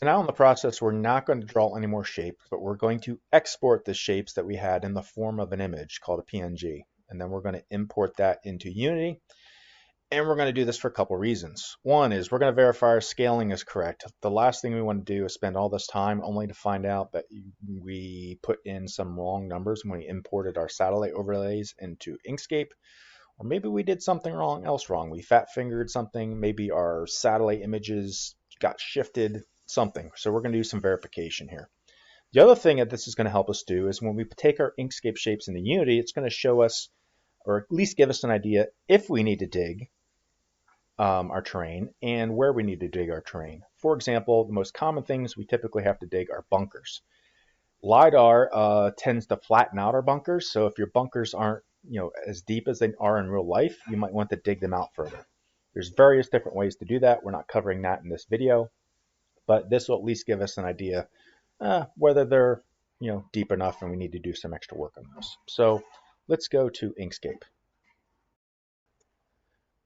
So now in the process, we're not going to draw any more shapes, but we're going to export the shapes that we had in the form of an image called a PNG. And then we're going to import that into Unity. And we're going to do this for a couple of reasons. One is we're going to verify our scaling is correct. The last thing we want to do is spend all this time only to find out that we put in some wrong numbers when we imported our satellite overlays into Inkscape. Or maybe we did something else wrong. We fat fingered something. Maybe our satellite images got shifted, something. So we're going to do some verification here. The other thing that this is going to help us do is when we take our Inkscape shapes into Unity, it's going to show us, or at least give us an idea if we need to dig our terrain and where we need to dig our terrain. For example, the most common things we typically have to dig are bunkers. LiDAR tends to flatten out our bunkers, so if your bunkers aren't as deep as they are in real life, you might want to dig them out further. There's various different ways to do that. We're not covering that in this video, but this will at least give us an idea whether they're deep enough and we need to do some extra work on those. So let's go to Inkscape.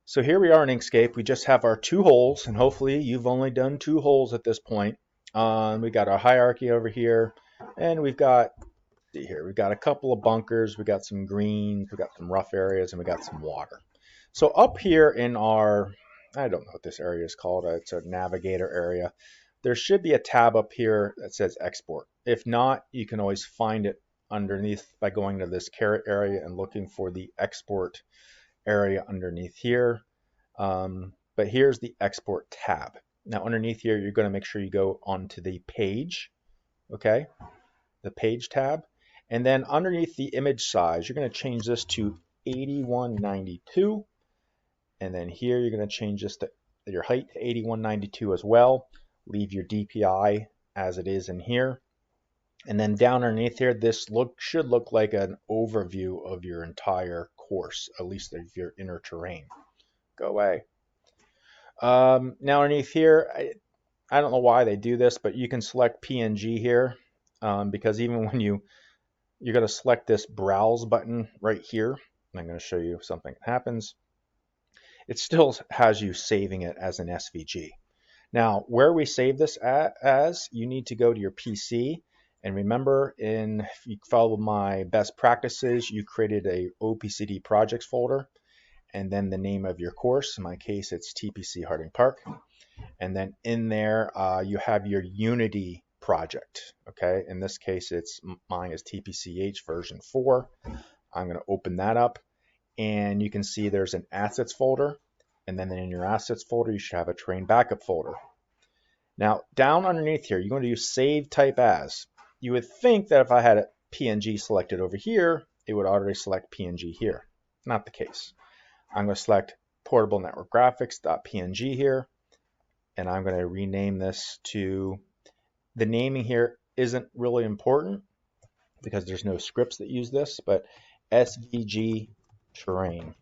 So here we are in Inkscape. We just have our 2 holes, and hopefully you've only done 2 holes at this point. We got our hierarchy over here, and we've got we've got a couple of bunkers, we got some greens, we got some rough areas, and we got some water. So up here in our, I don't know what this area is called, it's a navigator area. There should be a tab up here that says export. If not, you can always find it underneath by going to this caret area and looking for the export area underneath here. But here's the export tab. Now underneath here, you're going to make sure you go onto the page, okay, the page tab. And then underneath the image size, you're going to change this to 8192. And then here, you're going to change this to your height to 8192 as well. Leave your DPI as it is in here. And then down underneath here, this should look like an overview of your entire course, at least of your inner terrain. Go away. Now underneath here, I don't know why they do this, but you can select PNG here because even when you're going to select this browse button right here, and I'm going to show you something that happens. It still has you saving it as an SVG. Now, where we save this as, you need to go to your PC. And remember, if you follow my best practices, you created a OPCD projects folder, and then the name of your course. In my case, it's TPC Harding Park. And then in there, you have your Unity project. Okay, in this case, mine is TPCH version 4. I'm going to open that up, and you can see there's an assets folder. And then in your assets folder, you should have a terrain backup folder. Now, down underneath here, you're going to use save type as. You would think that if I had a PNG selected over here, it would already select PNG here. Not the case. I'm going to select portable network graphics.png here, and I'm going to rename this to, the naming here isn't really important because there's no scripts that use this, but SVG terrain.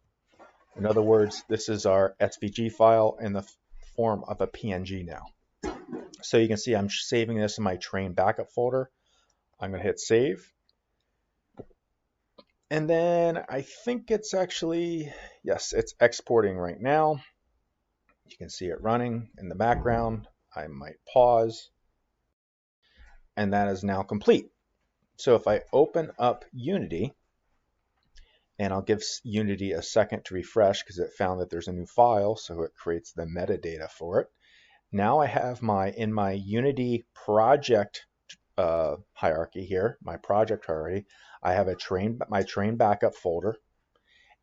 In other words, this is our SVG file in the form of a PNG now. So you can see I'm saving this in my terrain backup folder. I'm going to hit save. And then I think it's actually, yes, it's exporting right now. You can see it running in the background. I might pause. And that is now complete. So if I open up Unity, and I'll give Unity a second to refresh because it found that there's a new file, so it creates the metadata for it. Now I have in my Unity project hierarchy here, my project hierarchy, I have my terrain backup folder,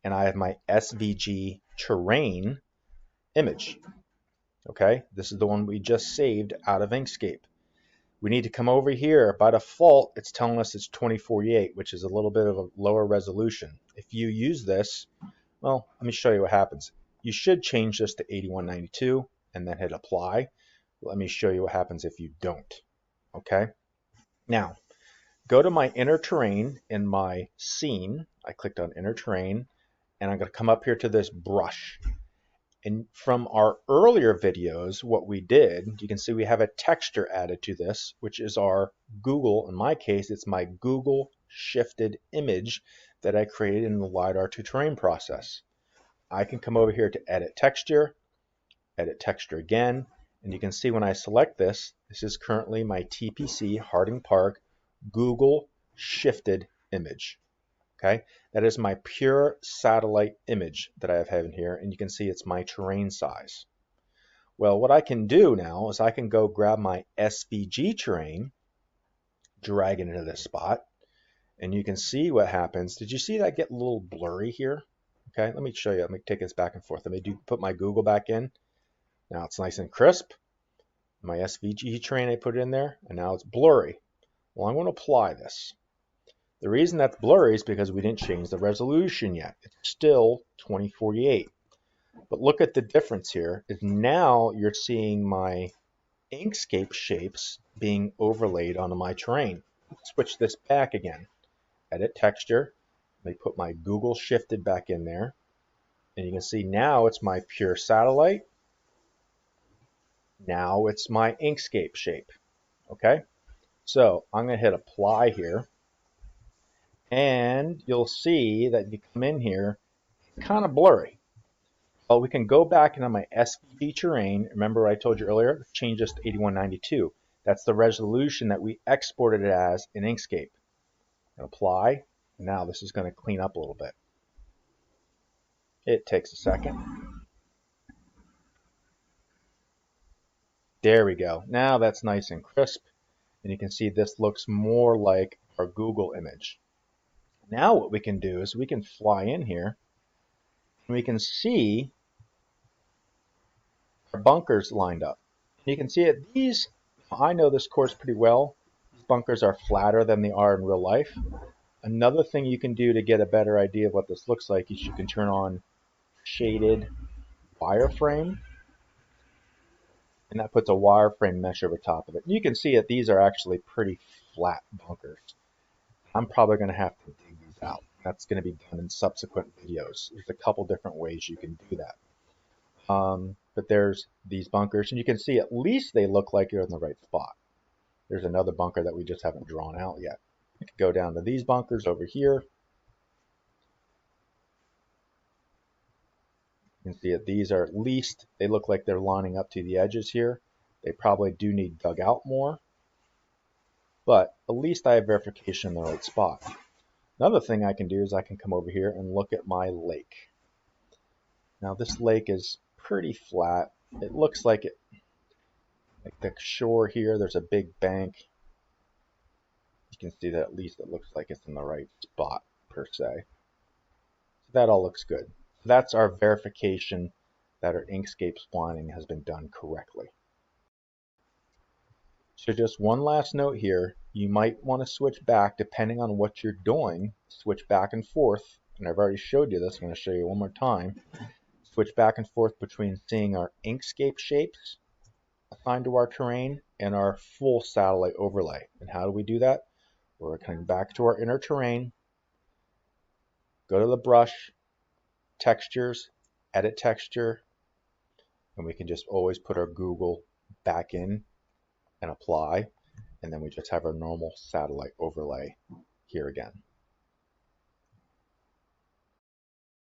and I have my SVG terrain image. Okay, this is the one we just saved out of Inkscape. We need to come over here. By default, it's telling us it's 2048, which is a little bit of a lower resolution. If you use this, well, let me show you what happens. You should change this to 8192 and then hit apply. Let me show you what happens if you don't. Okay. Now, go to my inner terrain in my scene. I clicked on inner terrain, and I'm going to come up here to this brush. And from our earlier videos, what we did, you can see we have a texture added to this, which is our Google. In my case, it's my Google shifted image that I created in the LiDAR to terrain process. I can come over here to edit texture again, And you can see when I select this, this is currently my TPC Harding Park Google shifted image. Okay, that is my pure satellite image that I have in here, and you can see it's my terrain size. Well, what I can do now is I can go grab my SVG terrain, drag it into this spot, and you can see what happens. Did you see that get a little blurry here? Okay, let me show you. Let me take this back and forth. Let me put my Google back in. Now it's nice and crisp. My SVG terrain, I put it in there, and now it's blurry. Well, I'm going to apply this. The reason that's blurry is because we didn't change the resolution yet. It's still 2048. But look at the difference here. Is now you're seeing my Inkscape shapes being overlaid onto my terrain. Switch this back again. Edit texture. Let me put my Google shifted back in there. And you can see now it's my pure satellite. Now it's my Inkscape shape. Okay? So I'm going to hit apply here. And you'll see that you come in here, kind of blurry. Well, we can go back into my SVG terrain. Remember I told you earlier, change this to 8192. That's the resolution that we exported it as in Inkscape. And apply. And now this is going to clean up a little bit. It takes a second. There we go. Now that's nice and crisp. And you can see this looks more like our Google image. Now what we can do is we can fly in here and we can see our bunkers lined up. And you can see it. These, I know this course pretty well. These bunkers are flatter than they are in real life. Another thing you can do to get a better idea of what this looks like is you can turn on shaded wireframe. And that puts a wireframe mesh over top of it. You can see that these are actually pretty flat bunkers. I'm probably going to have to dig these out. That's going to be done in subsequent videos. There's a couple different ways you can do that. But there's these bunkers, and you can see at least they look like you're in the right spot. There's another bunker that we just haven't drawn out yet. I could go down to these bunkers over here. You can see that these are at least, they look like they're lining up to the edges here. They probably do need dug out more. But at least I have verification in the right spot. Another thing I can do is I can come over here and look at my lake. Now this lake is pretty flat. It looks like it, like the shore here, there's a big bank. You can see that at least it looks like it's in the right spot per se. So that all looks good. So that's our verification that our Inkscape splining has been done correctly. So just one last note here, you might want to switch back depending on what you're doing, switch back and forth, and I've already showed you this, I'm going to show you one more time. Switch back and forth between seeing our Inkscape shapes assigned to our terrain and our full satellite overlay. And how do we do that? We're coming back to our inner terrain, go to the brush, textures, edit texture, and we can just always put our Google back in and apply, and then we just have our normal satellite overlay here again.